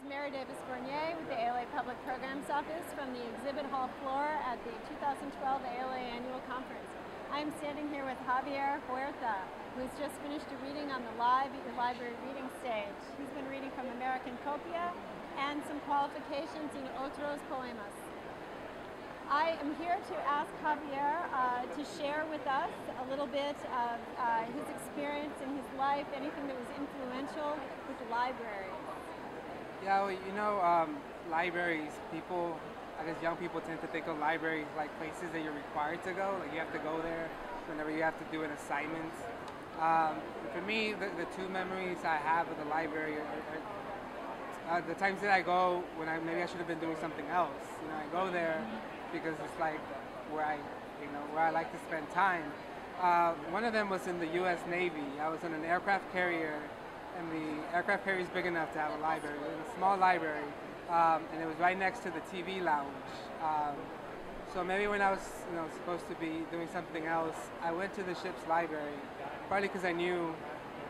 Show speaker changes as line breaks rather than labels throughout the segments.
Mary Davis Fournier with the ALA Public Programs Office from the exhibit hall floor at the 2012 ALA Annual Conference. I am standing here with Javier Huerta, who has just finished a reading on the live at your library reading stage. He's been reading from American Copia and some qualifications in Otros Poemas. I am here to ask Javier to share with us a little bit of his experience in his life, anything that was influential with the library.
Yeah, well, libraries, I guess young people tend to think of libraries like places that you're required to go, like you have to go there whenever you have to do an assignment. For me, the two memories I have of the library are the times that I go when maybe I should have been doing something else. I go there because it's like where I like to spend time. One of them was in the U.S. Navy. I was in an aircraft carrier, and the aircraft carrier is big enough to have a library. It was a small library, and it was right next to the TV lounge. So maybe when I was supposed to be doing something else, I went to the ship's library, partly because I knew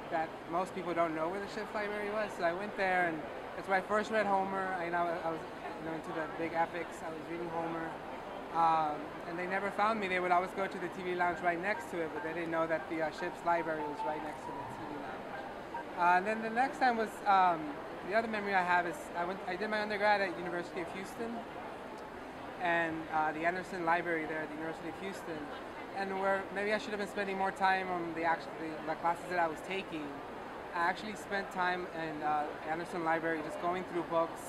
that most people don't know where the ship's library was. So I went there, and it's where I first read Homer. I was into the big epics. I was reading Homer. And they never found me. They would always go to the TV lounge right next to it, but they didn't know that the ship's library was right next to the TV lounge. And then the next time was, the other memory I have is I did my undergrad at University of Houston, and the Anderson Library there at the University of Houston, and where maybe I should have been spending more time on the classes that I was taking. I actually spent time in Anderson Library just going through books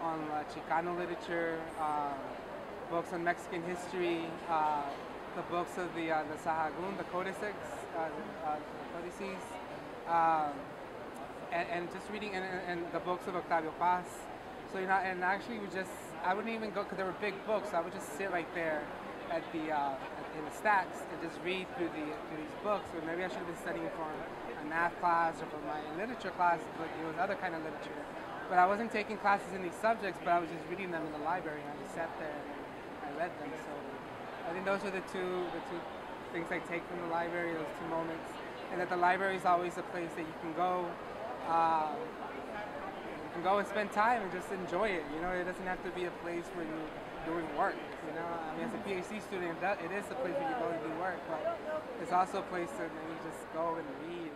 on Chicano literature, books on Mexican history, the books of the Sahagún, the codices, and just reading and the books of Octavio Paz. So and actually I wouldn't even go because there were big books. So I would just sit right there at in the stacks and just read through these books. Or maybe I should have been studying for a math class or for my literature class, but it was other kind of literature. But I wasn't taking classes in these subjects, but I was just reading them in the library, and I just sat there and I read them. So I think those are the two things I take from the library, those two moments, and that the library is always a place that you can go and spend time and just enjoy it. It doesn't have to be a place where you're doing work. I mean, as a PhD student, it is a place where you go to do work, but it's also a place to maybe just go and read.